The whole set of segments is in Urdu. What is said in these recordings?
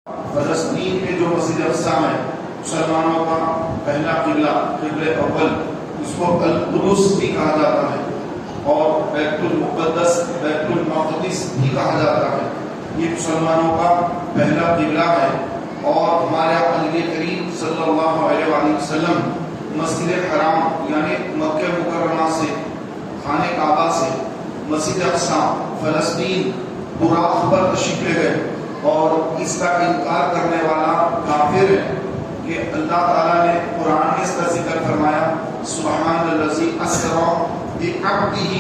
فلسطین میں جو مسجد اقصی ہے مسلمانوں کا پہلا قبلہ، قبلہ اول، اس کو القدس بھی کہا جاتا ہے اور بیت المقدس، بیت المقدس بھی کہا جاتا ہے۔ یہ مسلمانوں کا پہلا قبلہ ہے اور ہمارے نبی کریم صلی اللہ علیہ وآلہ وسلم مسجد حرام یعنی مکہ مکرمہ سے، خانہ کعبہ سے مسجد اقصی فلسطین براق پر تشریف لے گئے، اور اس کا انکار کرنے والا کافر ہے کہ اللہ تعالیٰ نے قرآن میں اس کا ذکر فرمایا، سبحان الذی اسریٰ بعبدہ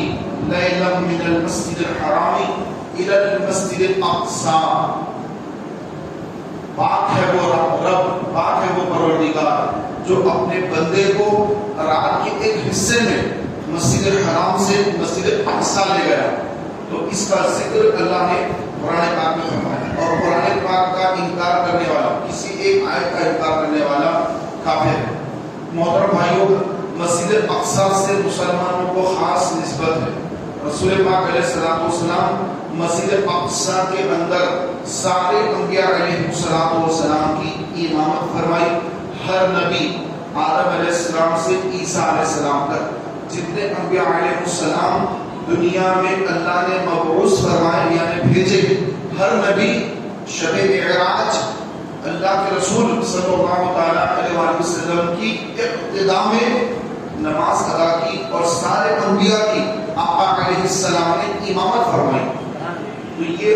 لیلا من المسجد الحرام الی المسجد الاقصی۔ پاک ہے وہ رب، پاک ہے وہ پروردگار جو اپنے بندے کو رات کے ایک حصے میں مسجد الحرام سے مسجد الاقصی لے گیا۔ تو اس کا ذکر اللہ نے قرآن پاک میں فرمایا، اور قرآن پاک کا انکار کرنے والا، کسی ایک آیت کا انکار کرنے والا کافر ہے۔ محترم بھائیوں، مسجد اقصی سے مسلمانوں کو خاص نسبت ہے۔ رسول پاک علیہ الصلوۃ والسلام مسجد اقصی کے اندر سارے انبیاء علیہ السلام کی امامت فرمائی۔ ہر نبی آدم علیہ السلام سے عیسیٰ علیہ السلام تک جتنے انبیاء علیہ السلام دنیا میں اللہ نے مبعوث فرمائے یعنی بھیجے، ہر نبی شب معراج اللہ کے رسول صلی اللہ تعالیٰ علیہ وآلہ وسلم کی ابتدا میں نماز ادا کی، اور سارے انبیاء کی آقا علیہ السلام نے امامت فرمائی۔ تو یہ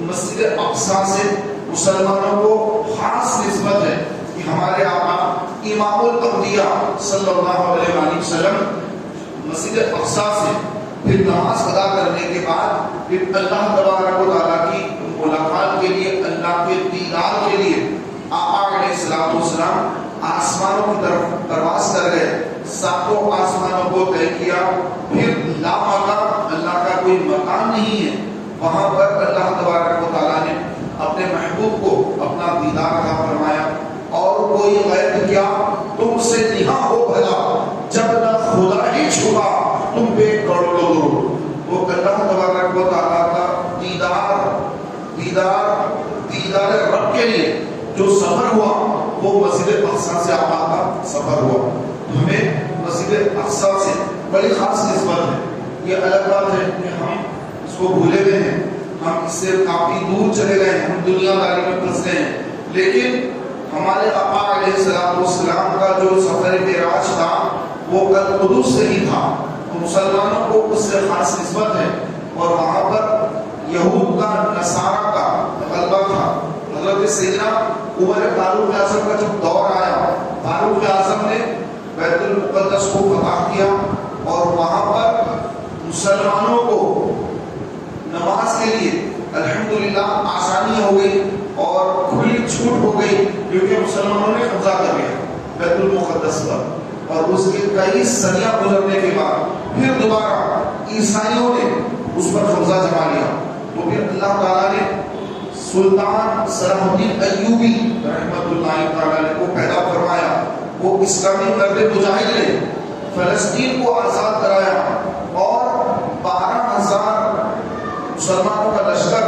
مسجد اقصی سے مسلمانوں کو خاص نسبت ہے کہ ہمارے آقا امام الانبیاء صلی اللہ علیہ وآلہ وسلم مسجد اقصی سے پھر نماز ادا کرنے کے بعد پھر اللہ تبارک و تعالیٰ کی ملاقات کے لیے، اللہ کے دیدار کے لیے آقا علیہ السلام آسمانوں کی طرف پرواز کر گئے، ساتوں آسمانوں کو طے کیا۔ پھر لا مکان، اللہ کا کوئی مکان نہیں ہے، وہاں پر اللہ تبارک و تعالیٰ نے اپنے محبوب کو اپنا دیدار عطا فرمایا۔ اور کوئی غیب کیا تم سے نہاں ہو بھلا، جب نہ خدا ہی چھپا تم پہ کروڑوں درود۔ وہ اللہ تبارک و تعالیٰ کا دیدار رب کے لیے جو سفر ہوا وہ مسجد اقصی سے آقا کا سفر ہوا۔ ہمیں مسجد اقصی سے بڑی خاص نسبت ہے۔ یہ الگ بات ہے کہ ہم اس کو بھولے گئے ہیں، ہم اس سے کافی دور چلے گئے ہیں، ہم دنیا داری میں پھنس گئے ہیں، لیکن ہمارے آقا علیہ السلام کا جو سفر معراج تھا وہ القدس سے ہی تھا، تو مسلمانوں کو اس سے خاص نسبت ہے۔ اور وہاں پر یہود کا، نصارہ کا غلبہ تھا۔ حضرت سیدنا عمر فاروق اعظم کا جب دور آیا، فاروق اعظم نے بیت المقدس کو فتح کیا، اور وہاں پر مسلمانوں کو نماز کے لیے الحمدللہ آسانی ہو گئی اور کھلی چھوٹ ہو گئی، کیونکہ مسلمانوں نے قبضہ کر لیا بیت المقدس پر۔ اور اس کے کئی صدیاں گزرنے کے بعد پھر دوبارہ عیسائیوں نے اس پر قبضہ جما لیا، تو پھر اللہ تعالیٰ نے سلطان صلاح الدین ایوبی رحمۃ اللہ تعالیٰ کو پیدا فرمایا۔ وہ اسلامی مرد مجاہد نے فلسطین کو آزاد کرایا، اور 12,000 مسلمانوں کا لشکر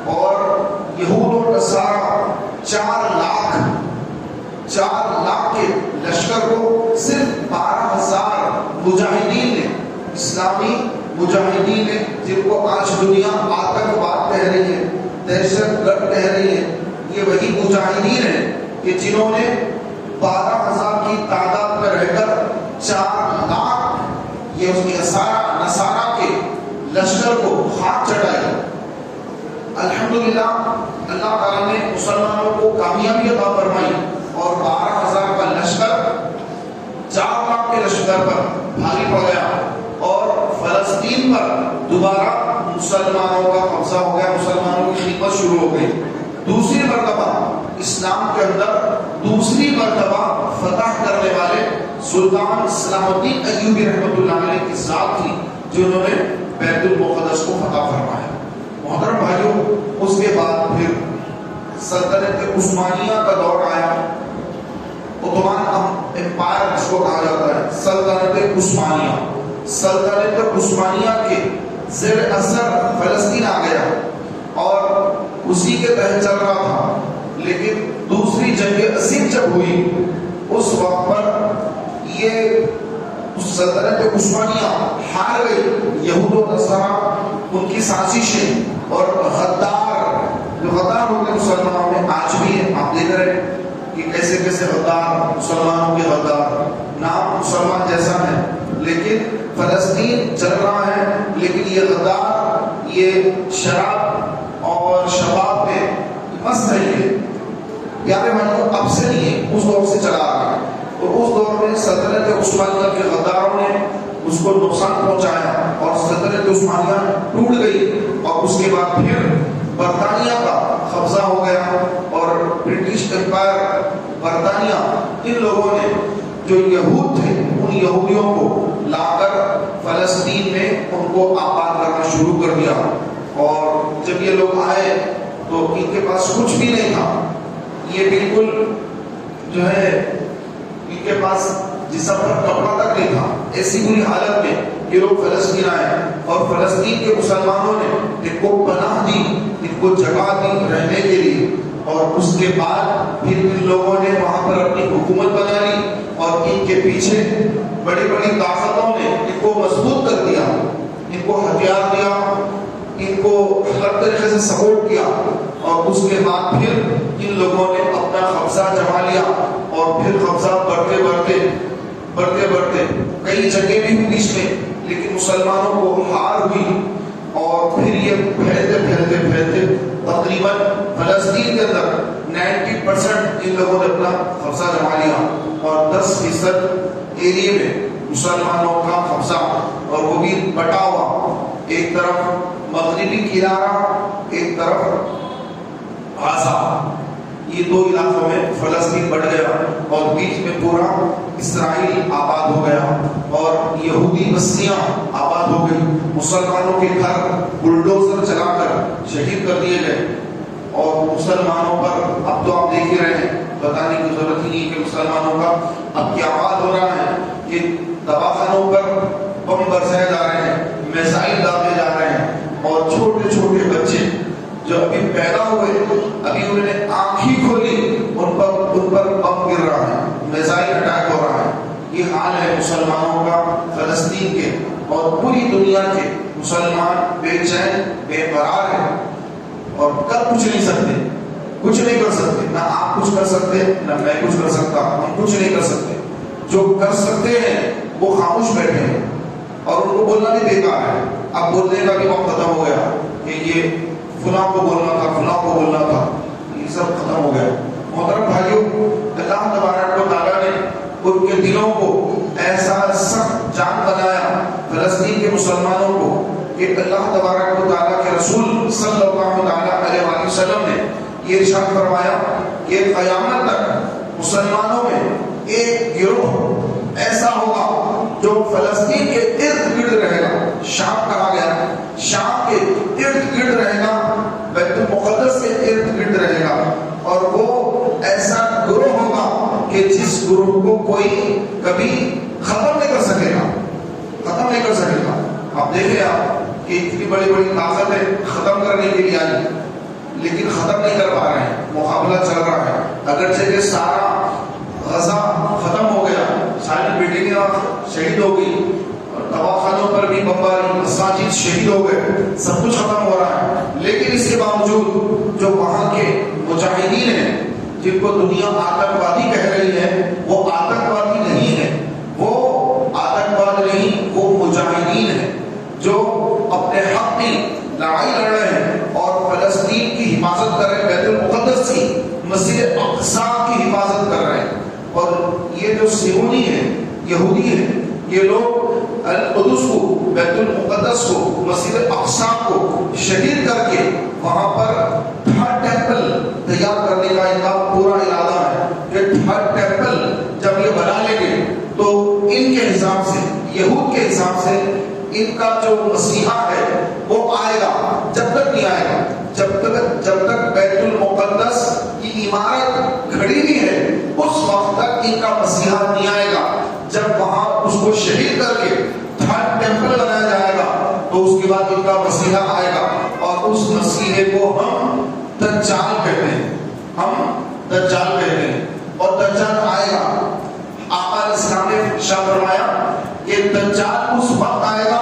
اور یہود و نصارہ 4 لاکھ کے لشکر کو صرف 12,000 مجاہدین نے، اسلامی مجاہدین نے، جن کو آج دنیا آتنکواد کہہ رہی ہے، دہشت گرد کہہ رہی ہے، یہ وہی مجاہدین ہیں کہ جنہوں نے 12,000 کی تعداد میں رہ کر 4 لاکھ یہ نصارہ کے لشکر کو خاک چڑھائی۔ الحمدللہ اللہ تعالیٰ نے مسلمانوں کو کامیابی عطا فرمائی، اور 12,000 کا لشکر 4 لاکھ کے لشکر پر بھاری پڑ گیا، اور فلسطین پر دوبارہ مسلمانوں کا قبضہ ہو گیا، مسلمانوں کی خدمت شروع ہو گئی۔ دوسری مرتبہ اسلام کے اندر دوسری مرتبہ فتح کرنے والے سلطان صلاح الدین ایوبی رحمۃ اللہ علیہ کی ذات تھی، جنہوں نے بیت المقدس کو فتح فرمایا۔ محترم بھائیوں، اس کے بعد پھر سلطنت عثمانیہ کا دور آیا، عثمان امپائر جس کو کہا جاتا ہے، سلطنت عثمانیہ کے زیر اثر فلسطین آ گیا، اور اسی کے تحت چل رہا تھا، لیکن دوسری جنگ عظیم جب ہوئی اس وقت پر یہ سلطنت عثمانیہ ہار گئی. یہود و نصارہ ان کی سازشیں اور غدار جو غدار ہوتے مسلمانوں میں آج بھی ہیں. آپ دیکھ رہے ہیں کہ کیسے کیسے غدار مسلمانوں کے غدار نام مسلمان جیسا ہے لیکن فلسطین چل رہا ہے لیکن یہ غدار یہ شراب اور شباب میں مست نہیں ہے. پیارے بھائیوں اب سے نہیں ہے اس دور سے چلا آ رہا ہے. اور اس دور میں سلطنت عثمانیہ کے غداروں نے اس کو نقصان پہنچایا اور سلطنت عثمانیہ ٹوٹ گئی. اور اس کے بعد پھر برطانیہ کا قبضہ ہو گیا اور برٹش امپائر برطانیہ ان لوگوں نے جو یہود تھے ان یہودیوں کو لا کر فلسطین میں ان کو آباد کرنا شروع کر دیا. اور جب یہ لوگ آئے تو ان کے پاس کچھ بھی نہیں تھا. یہ بالکل جو ہے ان کے پاس جسم پر کپڑا تک نہیں تھا. ایسی بری حالت میں یہ لوگ فلسطین آئے اور فلسطین کے مسلمانوں نے ان کو پناہ دی ان کو جگہ دی رہنے کے لیے. اور اس کے بعد پھر ان لوگوں نے وہاں پر اپنی حکومت بنا لی اور ان کے پیچھے بڑی بڑی طاقتوں نے ان کو مضبوط کر دیا ان کو ہتھیار دیا ان کو ہر طریقے سے سپورٹ کیا. اور اس کے بعد پھر ان لوگوں نے اپنا قبضہ جما لیا اور پھر قبضہ بڑھتے کئی جگہیں بھی ہوئی بیچ میں لیکن مسلمانوں کو ہار ہوئی. اور پھر یہ پھیلتے تقریباً فلسطین کے اندر 90% ان لوگوں نے اپنا قبضہ جما لیا اور 10% ایریے میں مسلمانوں کا قبضہ اور وہ بھی بٹا ہوا. ایک طرف مغربی کنارہ ایک طرف غزہ. یہ دو علاقوں میں فلسطین بڑھ گیا اور بیچ میں پورا اسرائیل آباد ہو گیا اور یہودی بستیاں آباد ہو گئی. مسلمانوں کے گھر بلڈوزر چلا کر شہید کر دیے گئے. اور مسلمانوں پر اب تو آپ دیکھ ہی رہے ہیں بتانے کی ضرورت ہی نہیں کہ مسلمانوں کا اب کیا حال ہو رہا ہے کہ دواخانوں پر بم برسائے جا رہے ہیں میزائل داغے جا رہے ہیں اور چھوٹے چھوٹے بچے جو ابھی پیدا ہوئے ابھی انہوں نے آنکھ ہی کھولی ان پر بم گر رہا ہے میزائل اٹیک ہو رہا ہے. یہ حال ہے مسلمانوں کا فلسطین کے اور پوری دنیا کے مسلمان بے چین بے قرار ہیں اور کر کچھ نہیں سکتے کچھ نہیں کر سکتے. نہ آپ کچھ کر سکتے نہ میں کچھ کر سکتا. ہم کچھ نہیں کر سکتے. جو کر سکتے ہیں وہ خاموش بیٹھے ہیں اور ان کو بولنا بھی بیکار ہے. اب بولنے کا بھی وقت ختم ہو گیا کہ یہ فلاں کو بولنا تھا فلاں کو بولنا تھا یہ سب ختم ہو گیا. محترم بھائیوں اللہ تبارک و تعالیٰ نے ان کے دلوں کو ایسا سخت جان بنایا فلسطین کے مسلمانوں کو کہ اللہ تبارک و تعالیٰ کے رسول صلی اللہ علیہ وسلم نے یہ ارشاد فرمایا کہ قیامت تک مسلمانوں میں ایک گروہ ایسا ہوگا جو فلسطین کے ارد گرد رہے گا. شام کہا گیا شام کے ارد گرد رہے گا بیت المقدس کے ارد گرد رہے گا اور وہ ایسا گروہ ہوگا کہ جس گروہ کو کوئی کبھی ختم نہیں کر سکے گا. آپ دیکھیں آپ کہ اتنی بڑی بڑی طاقتیں ختم کرنے کے لیے آئی لیکن ختم نہیں کر پا رہے ہیں. مقابلہ چل رہا ہے اگرچہ کہ سارا غزہ ختم ہو گیا ساری بلڈنگیں شہید ہو گئی دواخانوں پر بھی بمباری مساجد شہید ہو گئے سب کچھ ختم ہو رہا ہے لیکن اس کے باوجود جو وہاں کے مجاہدین ہیں جن کو دنیا آتنکوادی کہہ رہی ہے وہ آتنکوادی نہیں ہے وہ مجاہدین ہیں جو اپنے حق کی لڑائی لڑ رہے ہیں اور فلسطین کی حفاظت کر رہے ہیں بیت المقدس کی مسجد اقصی کی حفاظت کر رہے ہیں. اور یہ جو صہیونی ہیں یہودی ہیں یہ لوگ القدس کو بیت المقدس کو مسجد اقصی کو شہید کر کے وہاں پر تھرڈ ٹیمپل تیار کرنے کا ان کا پورا ارادہ ہے کہ تھرڈ ٹیمپل جب یہ بنا لیں گے تو ان کے حساب سے یہود کے حساب سے ان کا جو مسیحا ہے وہ آئے گا. جب تک نہیں آئے گا جب تک بیت المقدس کی عمارت کھڑی ہوئی ہے اس وقت تک ان کا مسیحا نہیں آئے گا. جب وہاں اس کو شہید کر کے تھرڈ ٹیمپل بنایا جائے گا تو اس کے بعد ان کا مسیحا آئے گا اور اس مسیحے کو ہم دجال کہتے ہیں. ہم دجال کہتے ہیں، اور دجال آئے گا۔ آقا علیہ السلام نے ارشاد فرمایا کہ دجال اس وقت آئے گا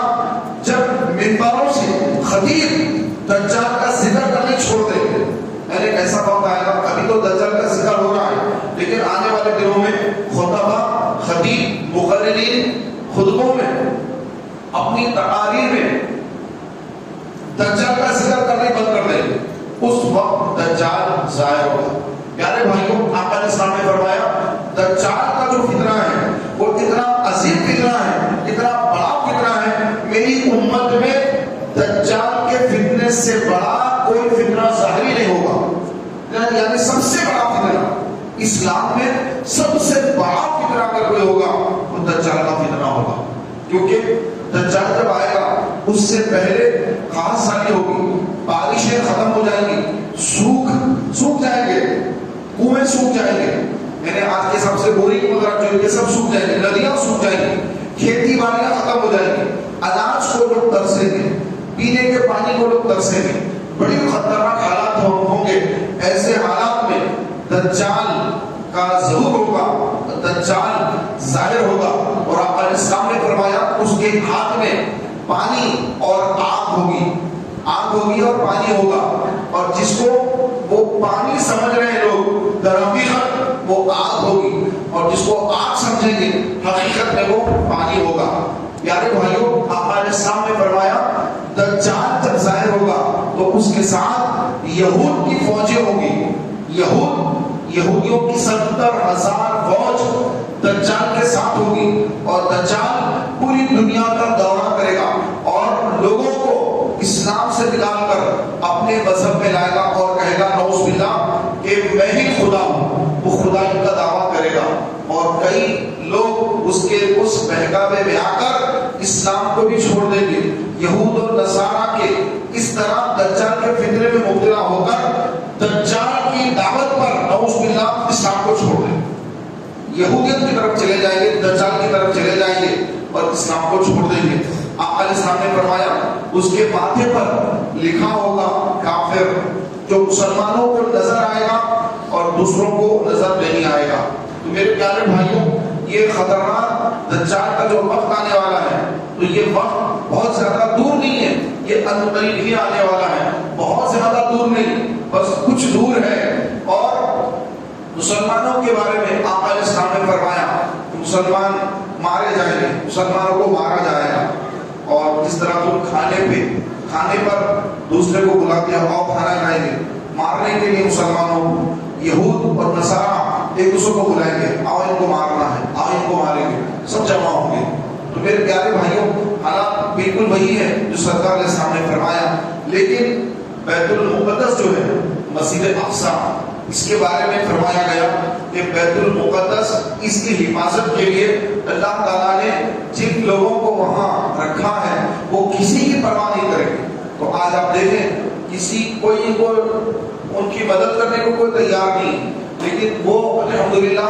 جب منبروں سے خطیب دجال کا ذکر کرنے چھوڑ دیں گے۔ یعنی ایسا وقت آئے گا، ابھی تو دجال کا ذکر ہو رہا ہے، لیکن آنے والے دنوں میں خطبہ، خطیب، مقررین خطبوں میں، اپنی تقاریر میں دجال کا ذکر کرنے بند کر دیں گے۔ اس وقت دجال ظاہر ہوگا۔ پیارے بھائیوں، آقا علیہ السلام نے فرمایا دجال کا جو فتنہ ہے وہ اتنا عظیم فتنہ ہے، اتنا بڑا فتنہ ہے، میری امت میں دجال کے فتنے سے بڑا کوئی فتنہ ظاہری نہیں ہوگا۔ یعنی سب سے بڑا فتنہ اسلام میں، سب سے بڑا فتنہ اگر کوئی ہوگا وہ دجال کا فتنہ ہوگا، کیونکہ دجال جب آئے گا اس سے پہلے خاص سالی ہوگی، بارشیں ختم ہو جائیں گی، سوکھ جائیں گے، کنویں سوکھ جائیں گے، یعنی آج کے سب سے بورنگ وغیرہ جو یہ سب سوکھ جائیں گے، ندیاں سوکھ جائیں گی، کھیتی باڑیاں ختم ہو جائیں گی، اناج کو لوگ ترسیں گے، پینے کے پانی کو لوگ ترسیں گے، بڑی خطرناک حالات ہوں گے۔ ایسے حالات میں دجال کا ظہور ہوگا، دجال ظاہر ہوگا، اور آقا علیہ السلام نے فرمایا اس کے ہاتھ میں پانی اور آگ ہوگی، آگ ہوگی اور پانی ہوگا، اور جس کو وہ پانی سمجھ رہے ہیں لوگ در حقیقت وہ آگ ہوگی، اور جس کو آگ سمجھیں گے حقیقت میں وہ پانی ہوگا۔ پیارے بھائیوں، آقا علیہ السلام نے فرمایا دجال جب ظاہر ہوگا تو اس کے ساتھ یہود کی فوجیں ہوں گی، یہودیوں کی 70,000 فوج دجال کے ساتھ ہوگی، اور دجال پوری دنیا کا دورہ کرے گا اور لوگوں کو اسلام سے نکال کر اپنے مذہب میں لائے گا اور کہے گا نعوذ باللہ کہ میں ہی خدا ہوں، وہ خدائی کا دعویٰ کرے گا، اور کئی لوگ اس کے اس بہکاوے میں آ کر اسلام کو بھی چھوڑ دیں گے۔ یہود اور نصارہ کے اس طرح دجال کے فتنے میں مبتلا ہو کر دجال کی دعوت پر نعوذ باللہ اسلام کو چھوڑ دیں، یہودیت کی طرف چلے جائیں گے، دجال کی طرف چلے جائیں گے اور اسلام کو چھوڑ دیں گے۔ آقا علیہ السلام نے فرمایا اس کے ماتھے پر لکھا ہوگا کافر، جو مسلمانوں کو نظر آئے گا اور دوسروں کو نظر نہیں آئے گا۔ تو میرے پیارے بھائیوں، یہ خطرناک دجال کا جو وقت آنے والا ہے، تو یہ وقت بہت زیادہ دور نہیں ہے، یہ عنقریب ہی آنے والا ہے، بہت زیادہ دور نہیں، بس کچھ دور ہے۔ اور مسلمانوں کے بارے میں آقا علیہ السلام نے فرمایا کہ مسلمان مارے جائیں گے، مسلمانوں کو مارا جائے گا، اور جس طرح تم کھانے پر دوسرے کو بلاتے ہیں اور کھانا کھائیں گے، مارنے کے لیے مسلمانوں کو یہود اور نصارہ ایک دوسرے کو بلائیں گے، آؤ ان کو مارنا ہے، آؤ ان کو ماریں گے، سب جمع ہوں گے۔ تو میرے پیارے بھائیوں، حالات بالکل وہی ہے جو سرکار علیہ السلام نے فرمایا، لیکن بیت المقدس جو ہے، مسجد اقصی، اس کے بارے میں فرمایا گیا کہ بیت المقدس، اس کی حفاظت کے لیے اللہ تعالیٰ نے جن لوگوں کو وہاں رکھا ہے وہ کسی کی پرواہ نہیں کریں گے۔ تو آج آپ دیکھیں کوئی کو ان کی مدد کرنے کو کوئی تیار نہیں، لیکن وہ الحمدللہ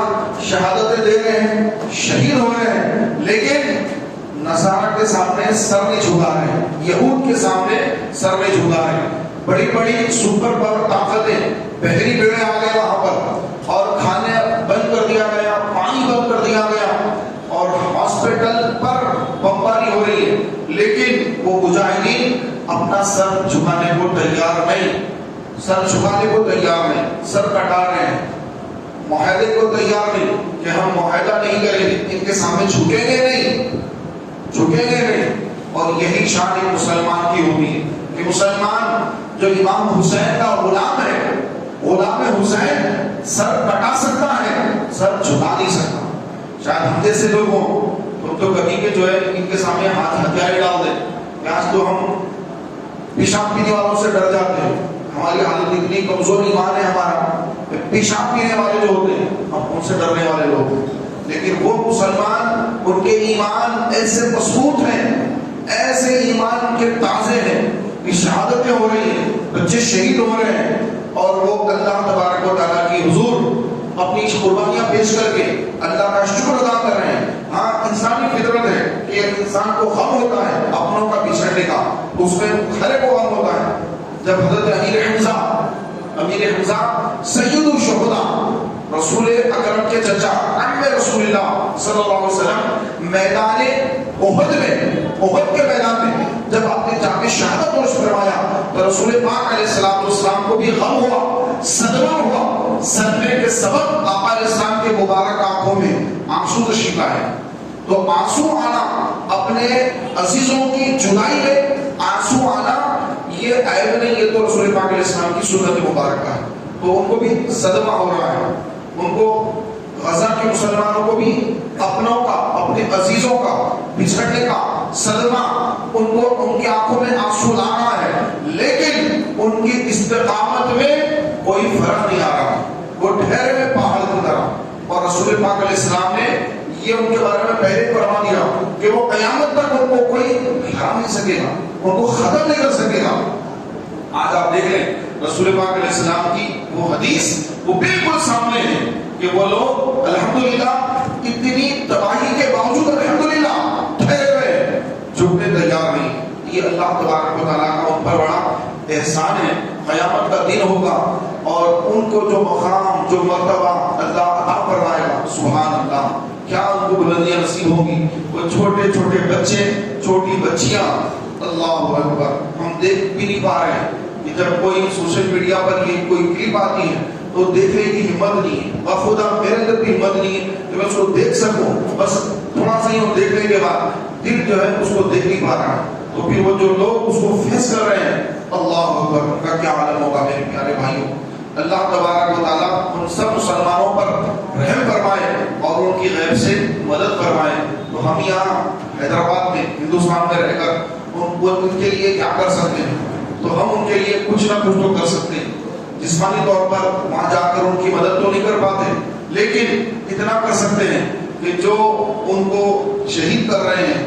شہادتیں دے رہے ہیں، شہید ہو رہے ہیں، لیکن نصارہ کے سامنے سر نہیں جھکا رہے ہیں، یہود کے سامنے سر نہیں جھکا رہے ہیں۔ بڑی بڑی سپر پاور طاقتیں، بحری بیڑے آ گئے وہاں پر، اور کھانے بند کر دیا گیا، پانی بند کر دیا گیا، اور ہاسپٹل پر بمباری ہو رہی ہے، لیکن وہ مجاہدین اپنا سر جھکانے کو تیار نہیں، سر جھکانے کو تیار نہیں، سر کٹا رہے ہیں، معاہدے کو تیار نہیں کہ ہم معاہدہ نہیں کریں گے، ان کے سامنے جھکیں گے نہیں۔ اور یہی شان ایک مسلمان کی ہوتی ہے کہ مسلمان جو امام حسین کا غلام ہے، غلام حسین سر کٹا سکتا ہے، سر جھکا نہیں سکتا۔ شاید ہم جیسے لوگ ہوں، تم تو کبھی کے جو ہے ان کے سامنے ہاتھ ہتھیار ڈال دیں کہ آج تو ہم پیشاب پینے والوں سے ڈر جاتے ہیں، ہماری حالت اتنی کمزور ایمان ہے ہمارا، پیشاب پینے والے جو ہوتے ہیں ہم ان سے ڈرنے والے لوگ ہیں۔ لیکن وہ مسلمان، ان کے ایمان ایسے مضبوط ہیں، ایسے ایمان کے تازے ہیں کہ شہادتیں ہو رہی ہیں، بچے شہید ہو رہے ہیں، اور وہ اللہ تبارک و تعالیٰ کی حضور اپنی قربانیاں پیش کر کے اللہ کا شکر ادا کر رہے ہیں۔ ہاں، انسانی فطرت ہے کہ انسان کو غم ہوتا ہے اپنوں کا بچھڑنے کا، اس میں ہر کو غم ہوتا ہے۔ جب حضرت امیر حمزہ سید الشہداء چچا عم رسول اللہ صلی اللہ علیہ وسلم میدان احد کے میدان میں جب آپ نے جا کے شہادت نوش فرمایا تو رسول پاک علیہ السلام کو بھی غم ہوا، صدمہ ہوا، صدمے کے سبب آقا علیہ السلام کے مبارک آنکھوں میں آنسو تشریف لائے. تو آنسو آنا اپنے عزیزوں کی جدائی میں آنسو آنا یہ عیب نہیں، یہ تو رسول پاک علیہ السلام کی سنت مبارکہ ہے. تو ان کو بھی صدمہ ہو رہا ہے، ان کو غزہ کے مسلمانوں کو بھی اپنوں کا، اپنے عزیزوں کا بچھڑنے کا صدمہ ان کو، ان کی آنکھوں میں آنسو لا رہا ہے، لیکن ان کی استقامت میں کوئی فرق نہیں آ رہا، وہ ٹھہرے ہوئے پہاڑ کی طرح. اور رسول پاک علیہ السلام نے یہ ان کے بارے میں پہلے فرما دیا کہ وہ قیامت تک ان کو کوئی ہرا نہیں سکے گا، ان کو ختم نہیں کر سکے گا. آج آپ دیکھ لیں رسول پاک علیہ السلام کی وہ حدیث وہ بالکل سامنے ہے کہ وہ لوگ الحمدللہ اتنی تباہی کے باوجود الحمدللہ ٹھہرے ہوئے، جھکنے تیار نہیں. یہ اللہ تبارک و تعالیٰ کا ان پر بڑا احسان ہے. قیامت کا دن ہوگا اور ان کو جو مقام، جو مرتبہ اللہ عطا فرمائے گا، سبحان اللہ، کیا ان کو بلندیاں نصیب ہوں گی. وہ چھوٹے چھوٹے بچے، چھوٹی بچیاں، اللہ اکبر، ہم دیکھ بھی نہیں پا رہے ہیں کہ جب کوئی سوشل میڈیا پر یہ کوئی کلپ آتی ہے تو دیکھنے کی ہمت نہیں ہے، اور خدا میرے اندر بھی ہمت نہیں ہے کہ میں اس کو دیکھ سکوں. بس تھوڑا سا ہی وہ دیکھنے کے بعد دل جو ہے اس کو دیکھ نہیں پا رہا ہے. تو پھر وہ جو لوگ اس کو فیس کر رہے ہیں، اللہ اکبر، ان کا کیا عالم ہوگا میرے پیارے بھائیوں. اللہ تبارک و تعالیٰ ان سب مسلمانوں پر رحم فرمائے اور ان کی غیب سے مدد فرمائے. تو ہم یہاں حیدرآباد میں، ہندوستان میں رہ کر ان کے لیے کیا کر سکتے ہیں؟ تو ہم ان کے لیے کچھ نہ کچھ تو کر سکتے ہیں. جسمانی طور پر وہاں جا کر ان کی مدد تو نہیں کر پاتے، لیکن اتنا کر سکتے ہیں کہ جو ان کو شہید کر رہے ہیں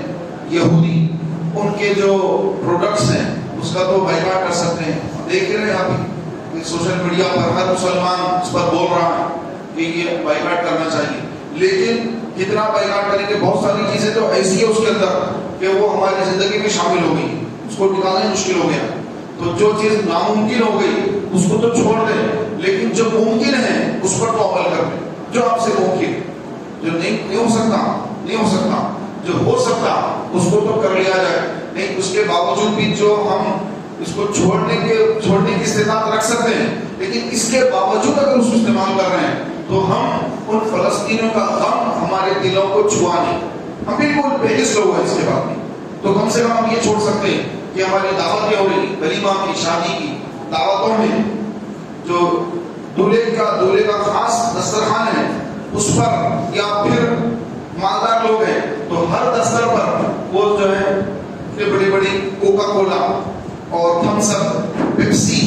یہودی، ان کے جو پروڈکٹس ہیں اس کا تو بائیکاٹ کر سکتے ہیں. دیکھ رہے ہیں ابھی سوشل میڈیا پر ہر مسلمان اس پر بول رہا ہے کہ یہ بائیکاٹ کرنا چاہیے، لیکن کتنا بائیکاٹ کریں گے؟ بہت ساری چیزیں تو ایسی ہے اس کے اندر کہ وہ ہماری زندگی میں شامل ہو گئی، اس کو نکالنا مشکل ہو گیا. تو جو چیز ناممکن ہو گئی اس کو تو چھوڑ دیں، لیکن جو ممکن ہے اس پر تو عمل کر دیں. جو آپ سے ممکن، جو نہیں ہو سکتا، جو ہو سکتا اس کو تو کر لیا جائے. نہیں اس کے باوجود بھی جو ہم اس کو چھوڑنے کی استطاعت رکھ سکتے ہیں، لیکن اس کے باوجود اگر اس کو استعمال کر رہے ہیں تو ہم ان فلسطینیوں کا غم ہمارے دلوں کو چھوا نہیں. ہم بالکل بےحس لوگ ہیں اس کے بعد میں. تو کم سے کم ہم یہ چھوڑ سکتے ہیں کہ ہماری دعوتیں ہو رہی ولیمہ کی، شادی کی دعوتوں میں جو دولہے کا خاص دسترخوان ہے اس پر، یا پھر مالدار لوگ ہیں تو ہر دستر پر وہ جو ہے بڑی بڑی کوکا کولا اور تھمس اپ، پیپسی،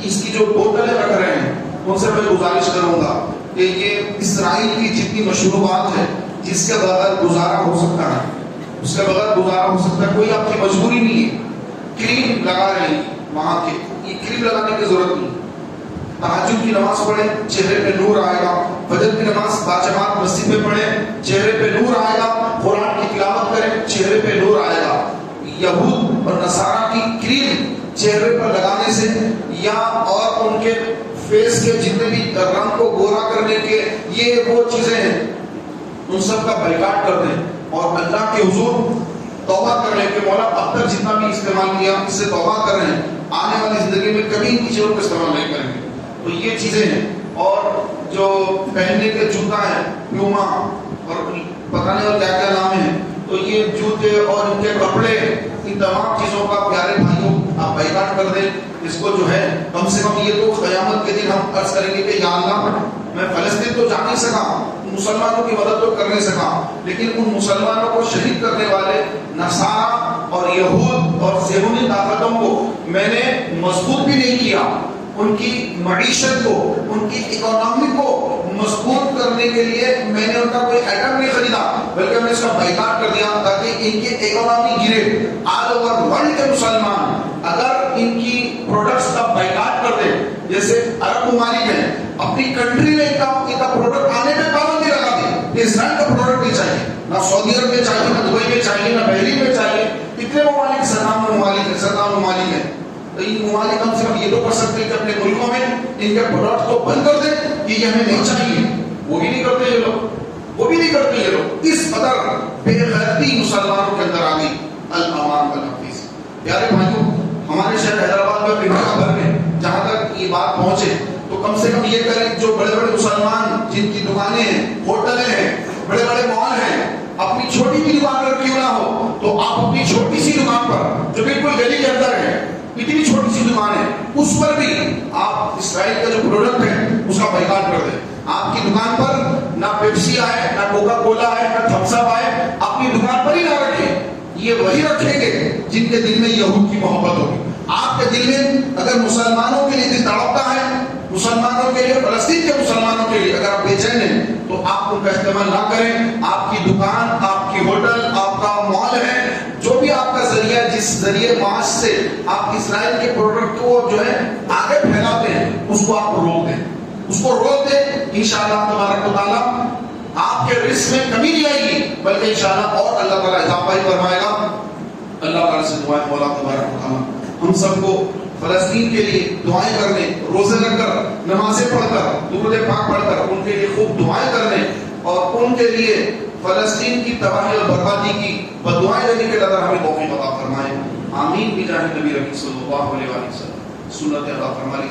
اس کی جو بوتلیں رکھ رہے ہیں، ان سے میں گزارش کروں گا کہ یہ اسرائیل کی جتنی مشروبات ہے جس کے بغیر گزارا ہو سکتا ہے، اس کے بغیر گزارا ہو سکتا ہے، کوئی آپ کی مجبوری نہیں ہے. کریم لگا رہے ہیں وہاں کے، یہ کریم لگانے کی ضرورت نہیں. تہجد کی نماز پڑھیں، چہرے پہ نور آئے گا. فجر کی نماز باجماعت مسجد میں پڑھیں، چہرے پہ نور آئے گا. قرآن کی تلاوت کریں، چہرے پہ نور آئے گا. یہود اور نصارہ کی کریم چہرے پر لگانے سے یا اور ان کے فیس کے جتنے بھی رنگ کو گورا کرنے کے یہ وہ چیزیں ہیں، ان سب کا بائیکاٹ کر دیں اور اللہ کے حضور توبہ کر لیں کہ مولا اب تک جتنا بھی استعمال کیا اس سے توبہ کر رہے ہیں، آنے والی زندگی میں کبھی ان چیزوں کا استعمال نہیں کریں گے. تو یہ چیزیں ہیں. اور جو پہننے کے جوتا ہے پیوما اور پتہ نہیں اور کیا کیا نام ہے، تو یہ جوتے اور ان کے کپڑے، ان تمام چیزوں کا پیارے بھائیوں آپ بائیکاٹ کر دیں. اس کو جو ہے کم سے کم یہ تو قیامت کے دن ہم عرض کریں گے کہ یا اللہ میں فلسطین تو جا نہیں سکا، مسلمانوں کی مدد تو کر نہیں سکا، لیکن ان مسلمانوں کو شہید کرنے والے نصارہ اور یہود اور صہیونی طاقتوں کو میں نے مضبوط بھی نہیں کیا. ان کی معیشت کو، ان کی اکانومی کو مضبوط کرنے کے لیے میں نے ان کا کوئی آئٹم نہیں خریدا، بلکہ میں اس کا بائیکاٹ کر دیا تاکہ ان کی اکانومی گرے. آل اوور ورلڈ کے مسلمان اگر ان کی پروڈکٹس کا بائیکاٹ کر دیں، جیسے عرب ممالک ہیں اپنی کنٹری میں ان کا پروڈکٹ آنے میں پابندی لگا دیں کہ اسرائیل کا پروڈکٹ نہیں چاہیے، نہ سعودی عرب میں چاہیے، نہ دبئی میں چاہیے، نہ بحرین میں چاہیے. اتنے ممالک ستاون ممالک ہیں. تو ان ممالک ہم صرف یہ تو کر سکتے ہیں کہ اپنے ملکوں میں ان کے پروڈکٹ کو بند کر دیں کہ یہ ہمیں نہیں چاہیے. وہ بھی نہیں کرتے یہ لوگ، وہ بھی نہیں کرتے یہ لوگ. اس قدر بے غیرتی مسلمانوں کے اندر آ گئی. الامان والحفیظ. پیارے بھائیوں، ہمارے شہر حیدرآباد میں دنیا بھر میں جہاں تک یہ بات پہنچے تو کم سے کم یہ کریں، جو بڑے بڑے مسلمان جن کی دکانیں ہیں، ہوٹلیں ہیں، بڑے بڑے مال ہیں، اپنی چھوٹی بھی دکان اگر کیوں نہ ہو تو آپ اپنی چھوٹی سی دکان پر جو بالکل گلی کے اندر ہے، اتنی چھوٹی سی دکان ہے، اس پر بھی آپ اسرائیل کا جو پروڈکٹ ہے اس کا بائیکاٹ کر دیں. آپ کی دکان پر نہ پیپسی آئے، نہ کوکا کولا آئے، نہ تھمس اپ آئے، اپنی دکان پر ہی نہ رکھیں. یہ وہی رکھیں گے جن کے دل میں یہود کی محبت ہوگی. آپ کے دل میں اگر مسلمانوں کے لیے دل تڑپتا ہے، مسلمانوں کے لیے، فلسطین کے مسلمانوں کے لیے اگر آپ بے چین ہیں تو آپ ان کا استعمال نہ کریں. آپ کی دکان، آپ کی ہوٹل، آپ کا مال ہے، جو بھی آپ کا ذریعہ، جس ذریعے معاش سے آپ اسرائیل کے پروڈکٹ کو جو ہے آگے پھیلاتے ہیں، اس کو آپ روک دیں، اس کو روک دیں. انشاءاللہ تبارک و تعالیٰ آپ کے رزق میں کمی نہیں آئے گی، بلکہ انشاءاللہ اور اللہ تعالیٰ اضافہ ہی فرمائے گا. اللہ تعالیٰ سے دعائیں مولا تبارک و تعالیٰ ہم سب کو فلسطین کے لیے دعائیں کرنے، روزے رکھ کر، نمازیں پڑھ کر، درود پاک پڑھ کر ان کے لیے خوب دعائیں کرنے اور ان کے لیے فلسطین کی تباہی اور بربادی کی بددعائیں دینے کے لیے ہمیں توفیق عطا فرمائے. آمین بجاہ نبی رحمت صلی اللہ علیہ وسلم. سنت عطا فرمائے.